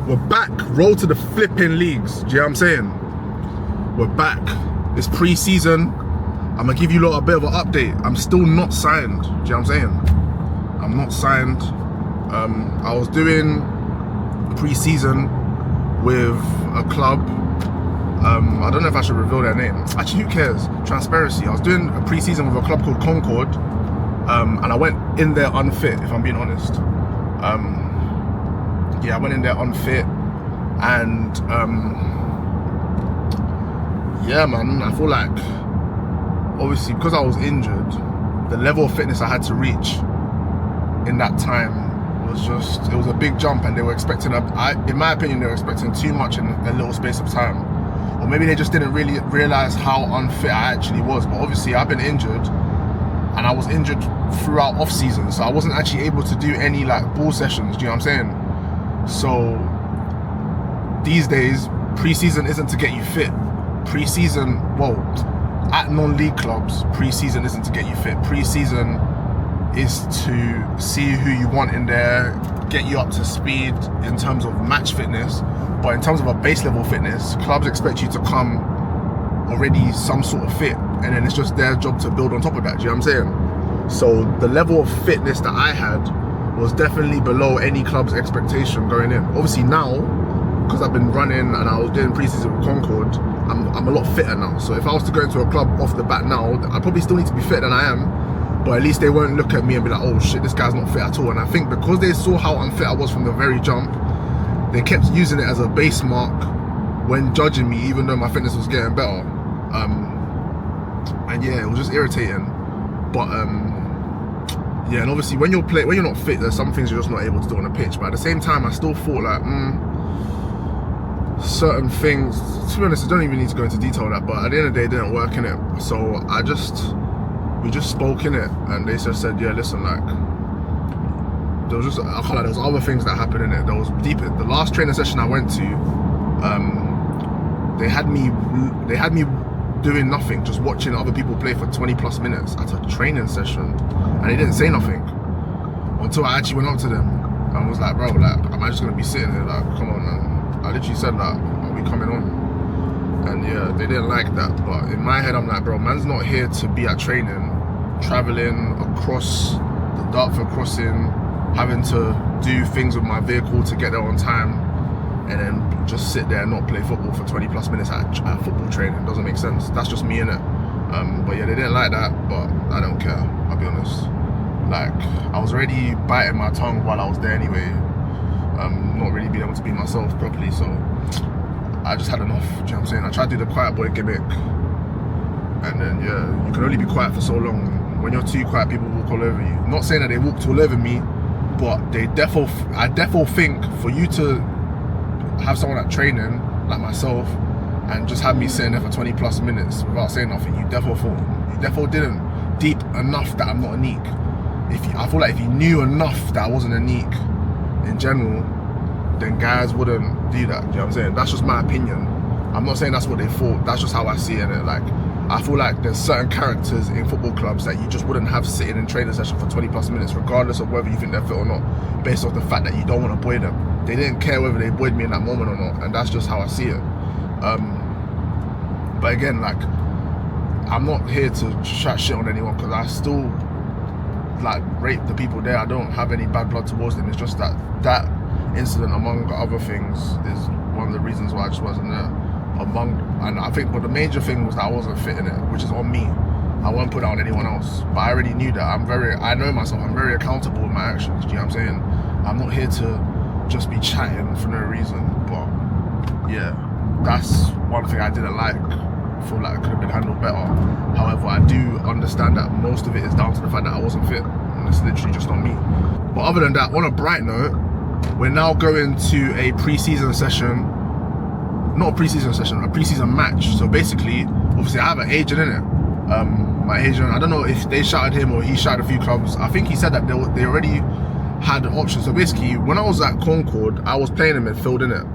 We're back. Roll to the flipping leagues. Do you know what I'm saying? We're back. It's pre-season. I'm gonna give you lot a bit of an update. I'm still not signed. Do you know what I'm saying? I'm not signed. I was doing pre-season with a club. I don't know if I should reveal their name. Actually, who cares? Transparency. I was doing a pre-season with a club called Concord, and I went in there unfit, if I'm being honest. Yeah, I went in there unfit, and yeah, man, I feel like, obviously, because I was injured, the level of fitness I had to reach in that time was just, it was a big jump, and they were expecting, in my opinion, they were expecting too much in a little space of time. Or maybe they just didn't really realize how unfit I actually was. But obviously, I've been injured, and I was injured throughout off season, so I wasn't actually able to do any like ball sessions. Do you know what I'm saying? So these days, pre-season isn't to get you fit. Pre-season, well, at non-league clubs, pre-season isn't to get you fit. Pre-season is to see who you want in there, get you up to speed in terms of match fitness. But in terms of a base level fitness, clubs expect you to come already some sort of fit, and then it's just their job to build on top of that. Do you know what I'm saying? So the level of fitness that I had was definitely below any club's expectation going in. Obviously now, because I've been running and I was doing pre-season with Concord, I'm a lot fitter now. So if I was to go into a club off the bat now, I probably still need to be fitter than I am, but at least they won't look at me and be like, oh shit, this guy's not fit at all. And I think because they saw how unfit I was from the very jump, they kept using it as a base mark when judging me, even though my fitness was getting better. And yeah, it was just irritating. But yeah, and obviously when you're not fit, there's some things you're just not able to do on a pitch. But at the same time, I still thought like, certain things, to be honest, I don't even need to go into detail of that, but at the end of the day, it didn't work in it. So we just spoke in it, and they just said, yeah, listen, like, there was just, I can't lie, there was other things that happened in it. There was deeper. The last training session I went to, they had me doing nothing, just watching other people play for 20 plus minutes at a training session, and they didn't say nothing until I actually went up to them and was like, bro, like, am I just gonna be sitting here? Like, come on, man. I literally said that, are we coming on? And yeah, they didn't like that. But in my head, I'm like, bro, man's not here to be at training, traveling across the Dartford crossing, having to do things with my vehicle to get there on time, and then just sit there and not play football for 20 plus minutes at football training. Doesn't make sense. That's just me, innit? But yeah, they didn't like that, but I don't care, I'll be honest. Like, I was already biting my tongue while I was there anyway, not really being able to be myself properly, so I just had enough. Do you know what I'm saying? I tried to do the quiet boy gimmick, and then yeah, you can only be quiet for so long. When you're too quiet, people walk all over you. Not saying that they walked all over me, but I defo think for you to have someone at training like myself and just have me sitting there for 20 plus minutes without saying nothing, you defo didn't deep enough that I'm not a neek. I feel like if you knew enough that I wasn't a neek in general, then guys wouldn't do that. Do you know what I'm saying? That's just my opinion. I'm not saying that's what they thought. That's just how I see it. Like, I feel like there's certain characters in football clubs that you just wouldn't have sitting in training session for 20 plus minutes, regardless of whether you think they're fit or not, based off the fact that you don't want to buoy them. They didn't care whether they buoyed me in that moment or not, and that's just how I see it. But again, like, I'm not here to chat shit on anyone, because I still like rate the people there. I don't have any bad blood towards them. It's just that incident, among other things, is one of the reasons why I just wasn't there. And I think, but the major thing was that I wasn't fit in it, which is on me. I won't put it on anyone else. But I already knew that. I know myself. I'm very accountable with my actions. Do you know what I'm saying? I'm not here to just be chatting for no reason. But yeah, that's one thing I didn't like. I feel like it could have been handled better. However, I do understand that most of it is down to the fact that I wasn't fit, and it's literally just on me. But other than that, on a bright note, we're now going to a pre-season session. Not a pre-season session, a pre-season match. So basically, obviously I have an agent in it. My agent, I don't know if they shouted him or he shouted a few clubs. I think he said that they already had an option. So basically, when I was at Concord, I was playing in midfield, in it.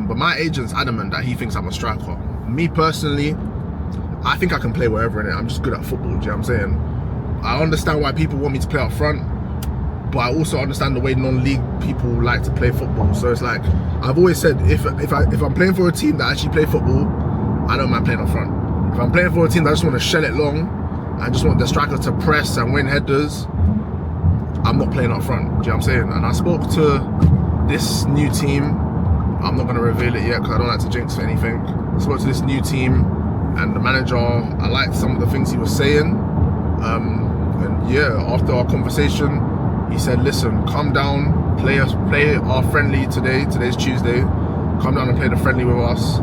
But my agent's adamant that he thinks I'm a striker. Me personally, I think I can play wherever in it. I'm just good at football, do you know what I'm saying? I understand why people want me to play up front, but I also understand the way non-league people like to play football. So it's like, I've always said, if I'm playing for a team that actually play football, I don't mind playing up front. If I'm playing for a team that just want to shell it long, I just want the striker to press and win headers, I'm not playing up front. Do you know what I'm saying? And I spoke to this new team. I'm not going to reveal it yet because I don't like to jinx anything. I spoke to this new team and the manager. I liked some of the things he was saying. And yeah, after our conversation, he said, listen, come down, play our friendly today. Today's Tuesday. Come down and play the friendly with us.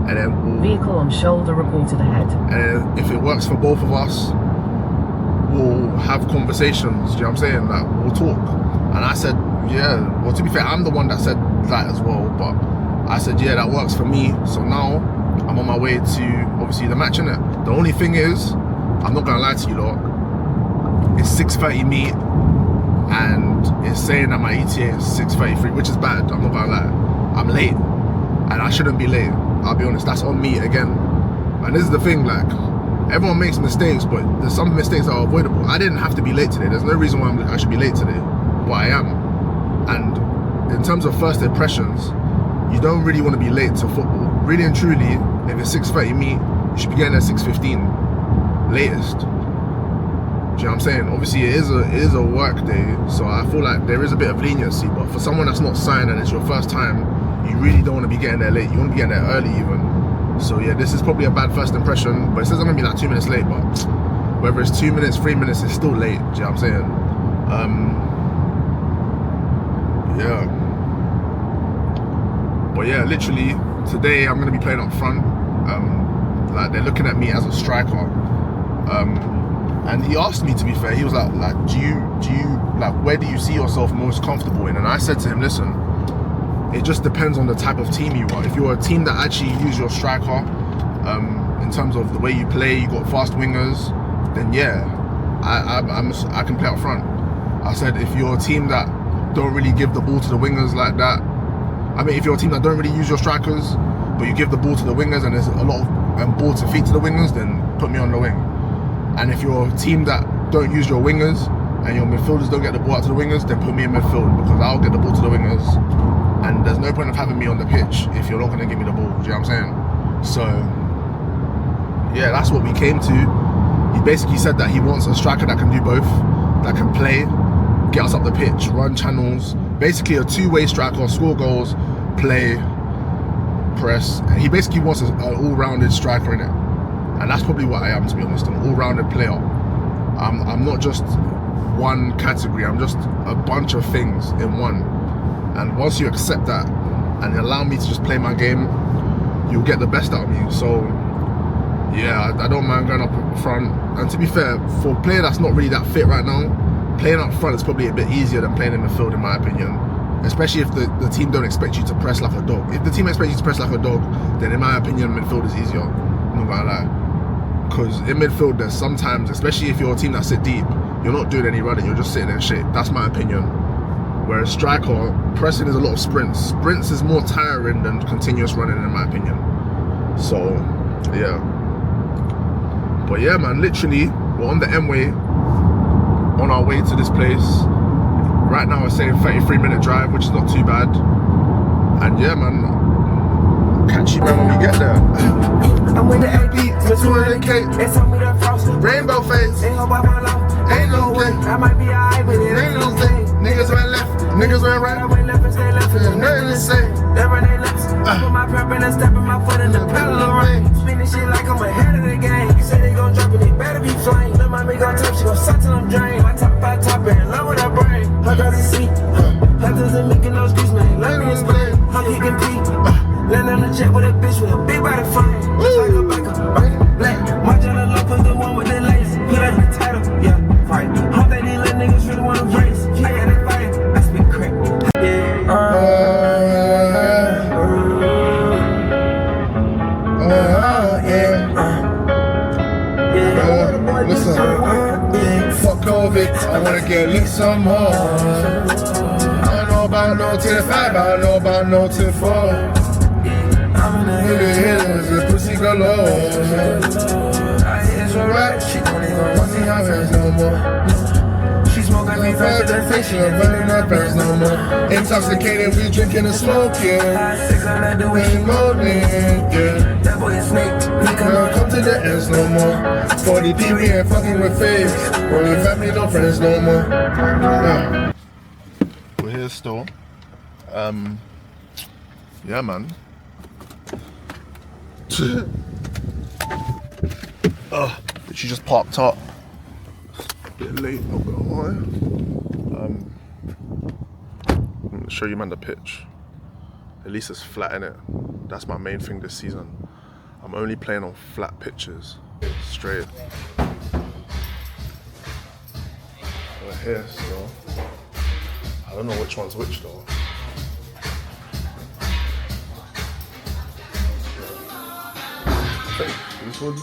And then vehicle on shoulder reported ahead. And if it works for both of us, we'll have conversations. Do you know what I'm saying? Like, we'll talk. And I said, yeah. Well, to be fair, I'm the one that said that as well. But I said, yeah, that works for me. So now I'm on my way to obviously the match, innit? The only thing is, I'm not gonna lie to you lot. It's 6:30 meet, and it's saying that my ETA is 6:33, which is bad. I'm not gonna lie. I'm late, and I shouldn't be late. I'll be honest. That's on me again. And this is the thing, like, everyone makes mistakes, but there's some mistakes that are avoidable. I didn't have to be late today. There's no reason why I should be late today, but I am. And in terms of first impressions, you don't really want to be late to football. Really and truly, if it's 6:30 meet, you should be getting there 6:15 latest. Do you know what I'm saying? Obviously, it is a work day, so I feel like there is a bit of leniency. But for someone that's not signed and it's your first time, you really don't want to be getting there late. You want to be getting there early even. So yeah, this is probably a bad first impression, but it says I'm gonna be like 2 minutes late, but whether it's 2 minutes, 3 minutes, it's still late. Do you know what I'm saying? Yeah. But yeah, literally today I'm gonna be playing up front. Like, they're looking at me as a striker. And he asked me, to be fair, he was like, do you like, where do you see yourself most comfortable in? And I said to him, listen, it just depends on the type of team you are. If you're a team that actually use your striker, in terms of the way you play, you got fast wingers, then yeah, I can play up front. I said, if you're a team that don't really give the ball to the wingers like that, I mean, if you're a team that don't really use your strikers, but you give the ball to the wingers and there's a lot of ball to feed to the wingers, then put me on the wing. And if you're a team that don't use your wingers and your midfielders don't get the ball out to the wingers, then put me in midfield, because I'll get the ball to the wingers. And there's no point of having me on the pitch if you're not going to give me the ball. Do you know what I'm saying? So yeah, that's what we came to. He basically said that he wants a striker that can do both, that can play, get us up the pitch, run channels, basically a two-way striker, score goals, play, press. And he basically wants an all-rounded striker in it. And that's probably what I am, to be honest. I'm an all-rounded player. I'm not just one category. I'm just a bunch of things in one. And once you accept that and allow me to just play my game, you'll get the best out of me. So yeah, I don't mind going up front. And to be fair, for a player that's not really that fit right now, playing up front is probably a bit easier than playing in the field, in my opinion. Especially if the team don't expect you to press like a dog. If the team expects you to press like a dog, then in my opinion, midfield is easier. I'm not gonna lie. Because in midfield, there's sometimes, especially if you're a team that sit deep, you're not doing any running, you're just sitting in shape. That's my opinion. Whereas striker, pressing is a lot of sprints. Sprints is more tiring than continuous running, in my opinion. So, yeah. But yeah, man, literally, we're on the M-way, on our way to this place. Right now, we're saying 33-minute drive, which is not too bad. And yeah, man, catch you, man, when we get there. I'm with the AP, Miss 200K, they told me the frost. rainbow face, They hope I fall off. ain't no way. I might be alright, but it ain't no thing. Niggas went left, niggas went right. I went left and stay left. There's nothing to say. They run their lips. Put my prep and I step in my foot in the pedal of rain. Spinning shit like I'm ahead of the game. You say they gon' drop it, they better be flying. Let my make on top, she gon' suck till I'm drained. My top 5 top in love with her brain. Her doesn't see. Her doesn't make no excuse, man. Let me explain. I'm kicking P. Land on the jet with a bitch with a big body frame. Just like a biker, black. My general love was the one with the lace. Put up the title, yeah, right. Hope that these little niggas really wanna race. I got it fighting, I spit crack. Listen, fuck COVID, I wanna get lit some more. I don't know about no 10-5, I know about no 10-4. I'm in the hills, the pussy galore. It's alright, she don't even want me out here no more. She smoke, I be faster than fiction. Burning our friends no more. Intoxicated, we drinking and smoking. High six, I like the way We moaning, yeah. that boy is snake. We can't come to the ends no more. 40p, we ain't fucking with face. Only family, no friends no more. Yeah. We're here still. Yeah, man. She just parked up. A bit late, not gonna lie. I'm gonna show you man the pitch. At least it's flat in it. That's my main thing this season. I'm only playing on flat pitches. Straight. We're here still. I don't know which one's which though. This one?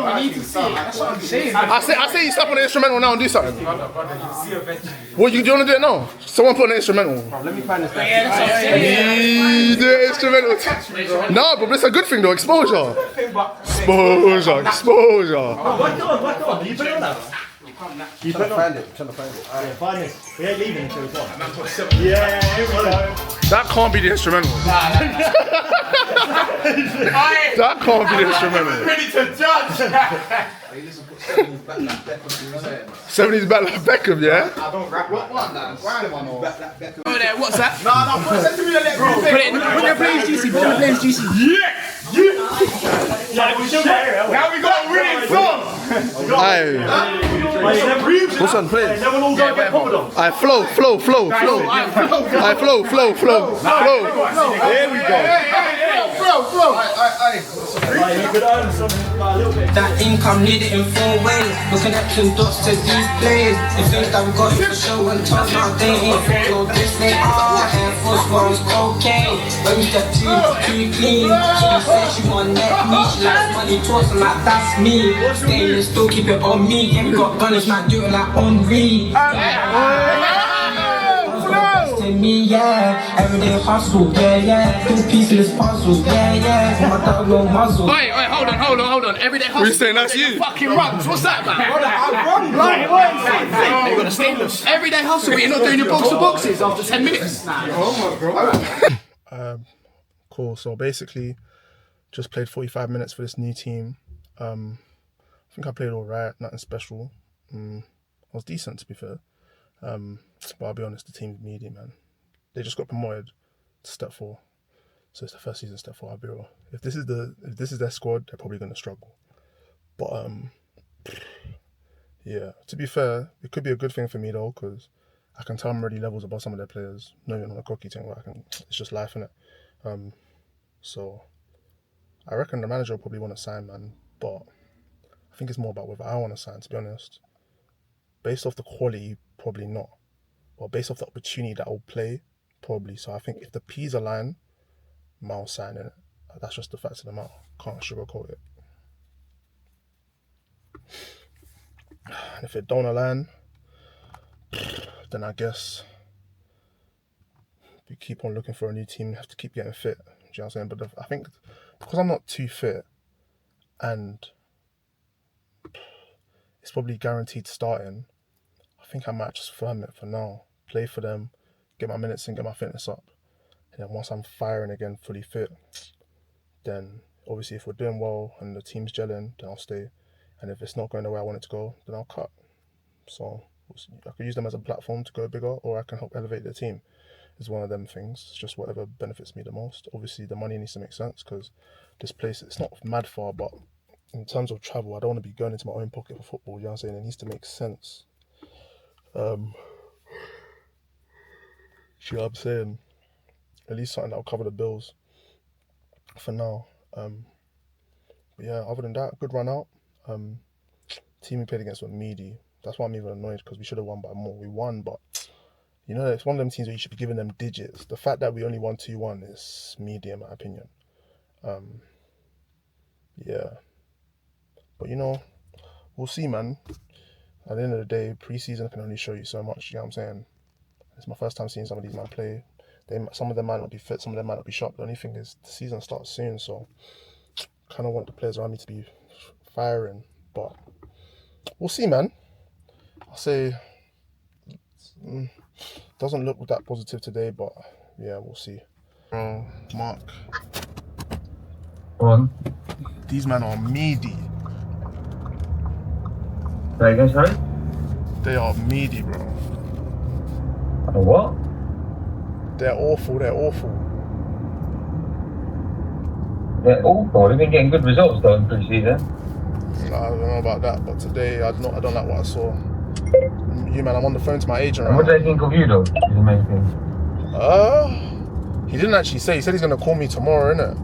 We need to see it. That's what I'm saying. I say you stop on the instrumental now and do something. What do you want to do it now? Someone put on the instrumental. Let me find this. Do the instrumental. No, but it's a good thing though. Exposure. Exposure. Exposure. Work it on. You put it on now. You put it on. Trying to find it. Alright, find this. We ain't leaving until it's on. Yeah, here we go. That can't be the instrumental. That can't be the instrumental. Ready to judge. 70s back like Beckham, yeah? I don't rap. What one? Grind one or Beckham? Oh, there, what's that? No, put it to me and let me Put it in. Put your flames juicy. Put your flames juicy. Yeah, we should now we got a winning song. What's on, play? Never all go get covered on. I flow. I flow. There we go. That income need it in 4 ways. We're connecting dots to these plays. The things that we got it for show and tell now they ain't for this they are. Air Force One's okay. When we step too clean. She just said she want net me. She likes money talks and like that's me. Staying and still keep it on me. Yeah, we got gunners, might do it like Henri. Me, yeah, everyday hustle, yeah, 2 pieces in this puzzle, yeah, for my dog no muzzle. Wait, hold on. Everyday hustle. We're saying that's you. Fucking runs. What's that about? I run blind. They got a stainless. Everyday hustle, but you're not doing your box of boxes after 10 minutes. Cool. So basically, just played 45 minutes for this new team. I think I played all right, nothing special. I was decent to be fair. But I'll be honest, the team's meaty, man. They just got promoted to step 4, so it's the first season step 4. I'll be real. If this is their squad, they're probably gonna struggle. But yeah. To be fair, it could be a good thing for me though, because I can tell I'm already levels above some of their players. Not even on a cocky thing, where it's just life, innit? So I reckon the manager will probably want to sign, man. But I think it's more about whether I want to sign. To be honest, based off the quality, probably not. But based off the opportunity that I'll play, probably. So I think if the P's align, I'll sign it. That's just the fact of the matter. Can't sugarcoat it. And if it don't align, then I guess we keep on looking for a new team. We have to keep getting fit. Do you know what I'm saying? But I think because I'm not too fit and it's probably guaranteed starting, I think I might just firm it for now. Play for them, get my minutes in, get my fitness up. And then once I'm firing again, fully fit, then obviously if we're doing well and the team's gelling, then I'll stay. And if it's not going the way I want it to go, then I'll cut. So I could use them as a platform to go bigger, or I can help elevate the team. It's one of them things. It's just whatever benefits me the most. Obviously the money needs to make sense because this place, it's not mad far, but in terms of travel, I don't want to be going into my own pocket for football. You know what I'm saying? It needs to make sense. See what I'm saying? At least something that'll cover the bills for now. But yeah, other than that, good run out. Team we played against were meaty. That's why I'm even annoyed, because we should have won by more. We won, but you know, it's one of them teams where you should be giving them digits. The fact that we only won 2-1 is meaty in my opinion. Yeah. But you know, we'll see, man. At the end of the day, pre-season can only show you so much. You know what I'm saying? It's my first time seeing some of these men play. Some of them might not be fit, some of them might not be sharp. The only thing is the season starts soon, so kind of want the players around me to be firing. But we'll see, man. I'll say doesn't look that positive today, but yeah, we'll see. Bro, Mark. Go on. These men are meaty. Say again, sorry? They are meaty, bro. What? They're awful. They're awful. They've been getting good results though in pre-season. I don't know about that, but today I don't like what I saw. You, man, I'm on the phone to my agent. And what do they think of you though? Is the main thing. He didn't actually say. He said he's gonna call me tomorrow, innit?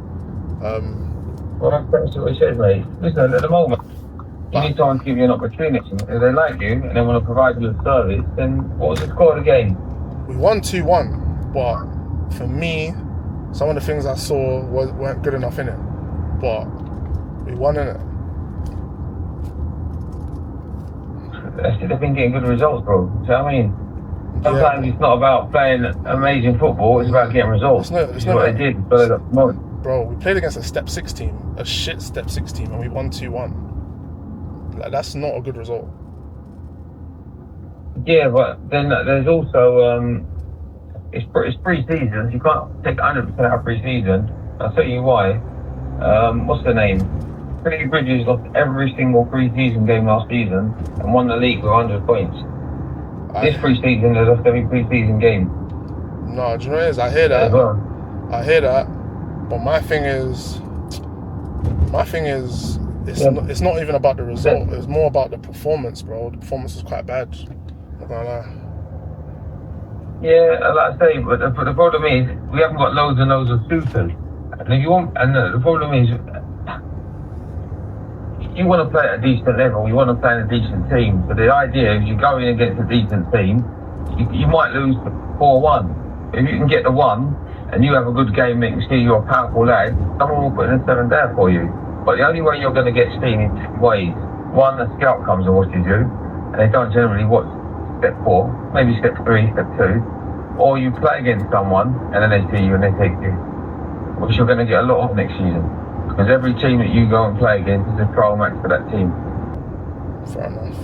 Well, that's what he says, mate. Listen, at the moment, you need someone to give you an opportunity. If they like you and they want to provide you a service, then what was the score of the game? We won 2-1, but for me, some of the things I saw weren't good enough, innit? But we won, innit? They've been getting good results, bro. Do you know what I mean? Sometimes it's not about playing amazing football, it's about getting results. It's not what they did, but they got promoted. Bro, we played against a Step 6 team, a shit Step 6 team, and we won 2-1. Like, that's not a good result. Yeah, but then there's also, it's pre-season, you can't take 100% out of pre-season. I'll tell you why. What's the name? Pretty Bridges lost every single pre-season game last season and won the league with 100 points. This pre-season, they lost every pre-season game. No, do you know what it is? I hear that. I hear that. But my thing is, it's not even about the result. It's more about the performance, bro. The performance is quite bad. Not gonna lie. Yeah, like I say, but the problem is we haven't got loads and loads of suitors. And if you want, the problem is, you want to play at a decent level. You want to play in a decent team. But the idea is you go in against a decent team, you might lose 4-1. If you can get the 1 and you have a good game, make you see you're a powerful lad, someone will put in a 7 there for you. But the only way you're going to get seen is 2 ways. One, a scout comes and watches you, and they don't generally watch step 4, maybe step 3, step 2. Or you play against someone, and then they see you and they take you. Which you're going to get a lot of next season. Because every team that you go and play against is a trial match for that team. Fair enough.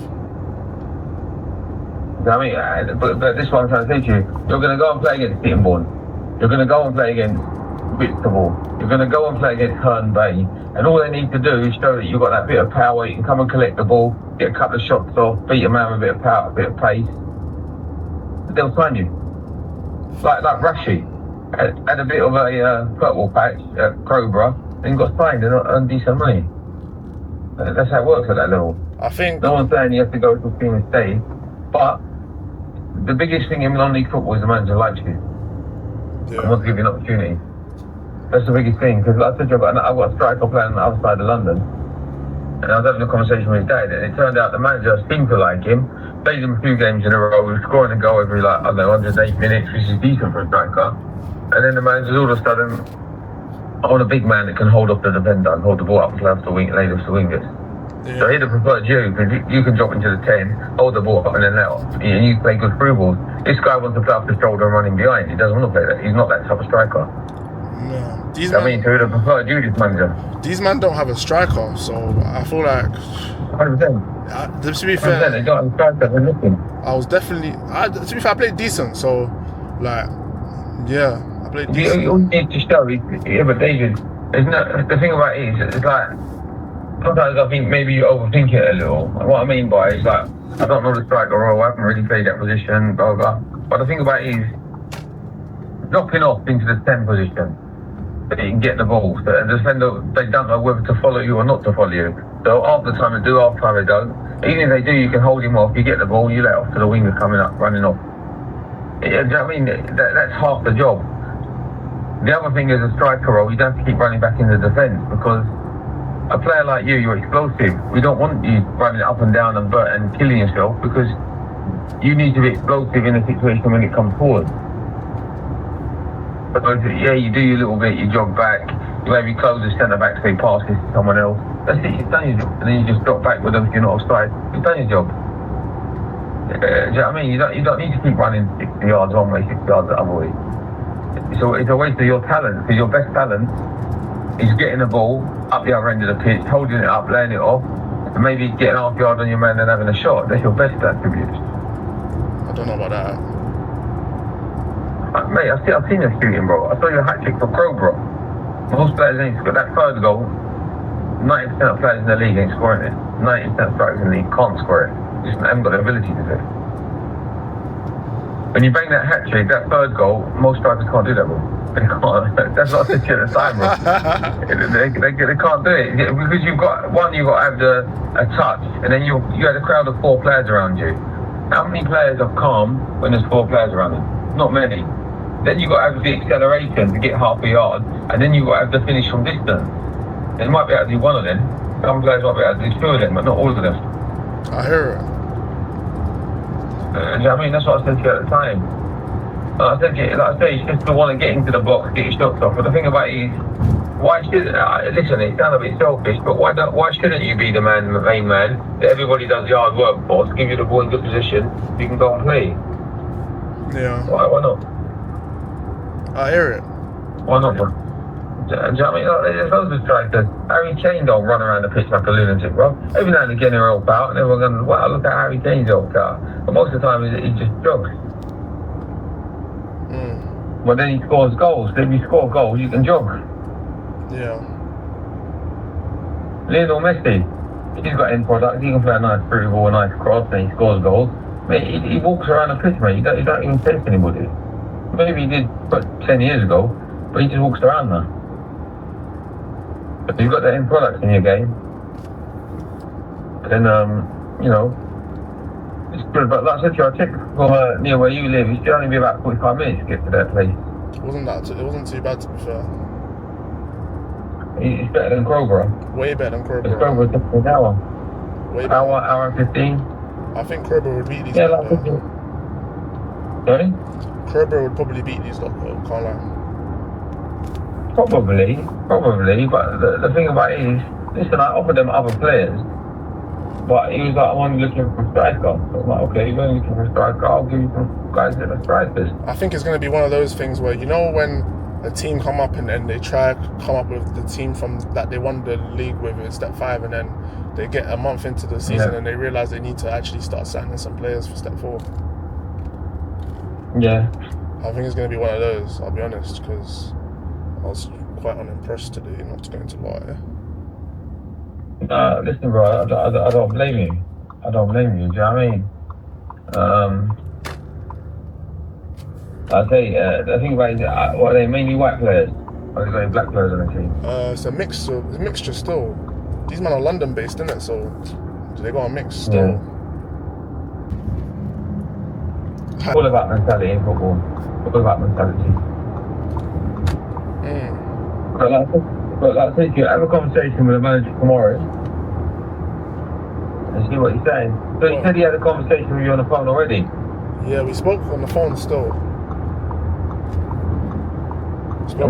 I mean, but this is what I'm trying to say to you. You're going to go and play against Sittingbourne. You're going to go and play against Whitstable. You're going to go and play against Herne Bay. And all they need to do is show that you've got that bit of power. You can come and collect the ball, get a couple of shots off, beat a man with a bit of power, a bit of pace. They'll sign you. Like Rashi had a bit of a football patch at Crowborough and got signed on decent money. That's how it works at that level. I think no one's saying you have to go to a team and stay, but the biggest thing in non-league football is the manager likes you. Yeah. I want to give you an opportunity. That's the biggest thing, because like I said, I've got a striker playing on the other side of London, and I was having a conversation with his dad, and it turned out the manager seemed to like him, played him a few games in a row, was scoring a goal every, 108 minutes, which is decent for a striker, and then the manager's all of a sudden, I want a big man that can hold up the defender and hold the ball up and lay off the wingers. Yeah. So he'd have preferred you, because you can drop into the 10, hold the ball up and then let off, and you play good through balls. This guy wants to play off the shoulder and run in behind. He doesn't want to play that. He's not that type of striker. No. So he'd have preferred you, this manager. These men don't have a striker, so I feel like 100%. To be fair, they don't have a striker, they're looking. I was definitely, to be fair, I played decent, so like, yeah, I played decent. You need to show, but David, the thing about it is, it's like, sometimes I think maybe you overthink it a little. And what I mean by it is like, I don't know the striker role, I haven't really played that position, blah, blah. But the thing about it is, dropping off into the 10 position, so you can get the ball. So the defender, they don't know whether to follow you or not to follow you. So half the time they do, half the time they don't. Even if they do, you can hold him off, you get the ball, you let off to the winger coming up, running off. Do you know what I mean? That's half the job. The other thing is a striker role, you don't have to keep running back in the defence, because a player like you, you're explosive. We don't want you running up and down and killing yourself, because you need to be explosive in a situation when it comes forward. Because, yeah, you do your little bit, you jog back, you maybe close the centre back so he passes to someone else. That's it, you've done your job. And then you just drop back with them if you're not offside. You've done your job. Do you know what I mean? You don't need to keep running 60 yards one way, 60 yards the other way. It's a waste of your talent, because your best talent is getting the ball up the other end of the pitch, holding it up, laying it off, and maybe getting half yard on your man and having a shot. That's your best attributes. I don't know about that. Mate, I've seen your shooting, bro. I saw your hat trick for Crow, bro. Most players ain't scored that third goal. 90% of players in the league ain't scoring it. 90% of strikers in the league can't score it. Just haven't got the ability to do it. When you bang that hat trick, that third goal, most strikers can't do that, bro. They can't. That's what I said to you at the time, bro. they can't do it because you've got to have a touch, and then you had a crowd of 4 players around you. How many players are calm when there's 4 players around them? Not many. Then you've got to have the acceleration to get half a yard, and then you've got to have the finish from distance. They might be able to do one of them. Some players might be able to do 2 of them, but not all of them. I hear it. Do you know what I mean? That's what I said to you at the time. I said to you, like I say, you just want to get into the box, get your shots off. But the thing about it is, why shouldn't, listen, it sounds a bit selfish, but why shouldn't you be the main man that everybody does the hard work for, to give you the ball in good position, so you can go and play? Yeah. Why not? I hear it. Why not, bro? Do you know what I mean? Like, there's loads of strikers. Harry Kane don't run around the pitch like a lunatic, bro. Every now and again he'll help out, and everyone's going, wow, look at Harry Kane's helped out. But most of the time he just jogs. But then he scores goals. Then if you score goals, you can jog. Yeah. Lionel Messi, he's got end product. He can play a nice through ball, a nice cross, and he scores goals. Mate, he walks around the pitch, mate. You don't even face anybody. Maybe he did 10 years ago, but he just walks around now. If you've got that end product in your game, then, you know, it's good. But like I said to you, I checked from near where you live, it should only be about 45 minutes to get to that place. It wasn't too bad, to be fair. It's better than Crowborough. Way better than Crowborough. Crowborough's an hour. Way better. Hour and 15. I think Crowborough would beat these. Yeah, like 15. Sorry? Crowborough would probably beat these lot, can't lie. Probably, but the thing about it is, listen, I offered them other players, but he was like, I'm only looking for a striker. So I'm like, okay, you're only looking for a striker, I'll give you some guys that are strikers. I think it's going to be one of those things where, you know, when a team come up and then they try to come up with the team from that they won the league with in step 5, and then they get a month into the season and they realise they need to actually start signing some players for step 4. Yeah. I think it's going to be one of those, I'll be honest, because I was quite unimpressed today, not going to lie. Listen, bro, I don't blame you. I don't blame you, do you know what I mean? I'll tell you, the thing about it is, what are they, mainly white players? Or are they got black players on the team? It's a mixture still. These men are London based, innit? So they got a mix still. Yeah. It's all about mentality in football. It's all about mentality. But like I said to you, have a conversation with the manager tomorrow and see what he's saying. So he said he had a conversation with you on the phone already? Yeah, we spoke on the phone still. Was you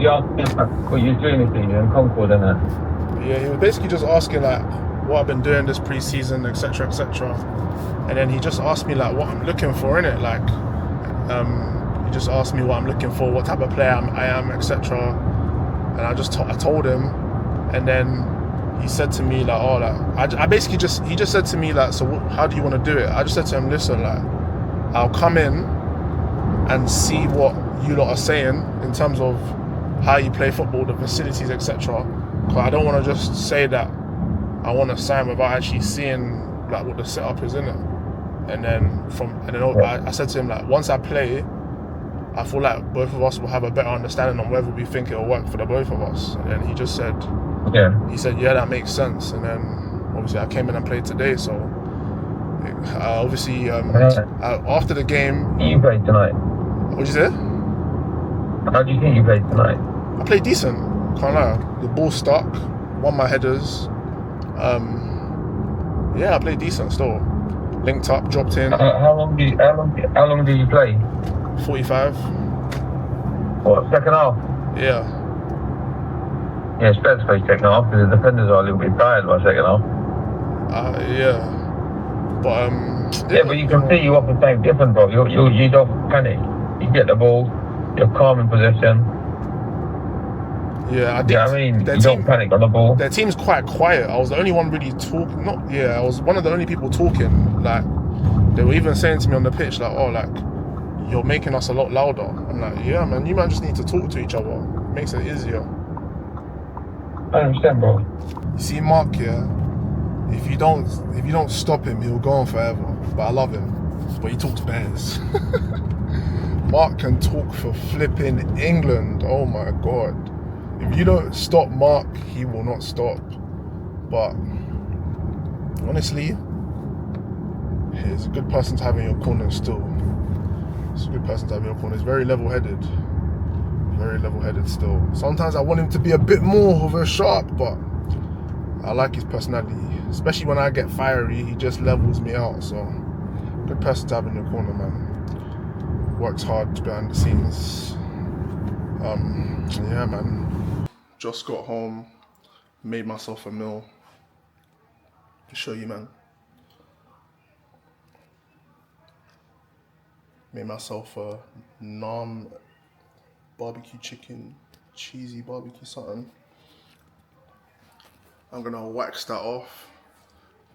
asking what you was doing this season in Concord and that? Yeah, he was basically just asking like what I've been doing this pre-season, etc, etc. And then he just asked me like what I'm looking for in it, like he just asked me what I'm looking for, what type of player I am, etc. And I told him, and then he said to me like, oh, like I basically he just said to me like, so how do you want to do it? I just said to him, listen, like I'll come in and see what you lot are saying in terms of how you play football, the facilities, etc. Because I don't want to just say that I want to sign without actually seeing like what the setup is in it. And then I said to him like, once I play, I feel like both of us will have a better understanding on whether we think it'll work for the both of us. And then he just said, yeah, that makes sense. And then obviously I came in and played today. So obviously after the game, you played tonight. What'd you say? How do you think you played tonight? I played decent. Can't lie. The ball stuck. Won my headers. Yeah, I played decent still. Linked up, dropped in. How long did you play? 45. What, second half? Yeah. Yeah, it's better to play second half because the defenders are a little bit tired by second half. Yeah. But Yeah, but you can see you offer something different, bro. You don't panic. You get the ball, you're calm in possession. Yeah, I think. Yeah, I mean, you don't panic on the ball. Their team's quite quiet. I was the only one really talking. I was one of the only people talking. Like, they were even saying to me on the pitch, like, oh, like, you're making us a lot louder. I'm like, yeah, man, you might just need to talk to each other. It makes it easier. I understand, bro. You see, Mark, yeah. If you don't stop him, he'll go on forever. But I love him. But he talks bears. Mark can talk for flipping England. Oh my God. If you don't stop Mark, he will not stop. But honestly, he's a good person to have in your corner still. He's a good person to have in your corner. He's very level-headed. Very level-headed still. Sometimes I want him to be a bit more of a shark, but I like his personality. Especially when I get fiery, he just levels me out. So, good person to have in your corner, man. Works hard behind the scenes. Yeah, man. Just got home, made myself a meal. I'll show you, man. Made myself a naan, barbecue chicken, cheesy barbecue something. I'm gonna wax that off,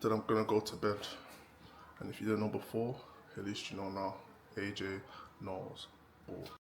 then I'm gonna go to bed. And if you didn't know before, at least you know now. AJ knows all.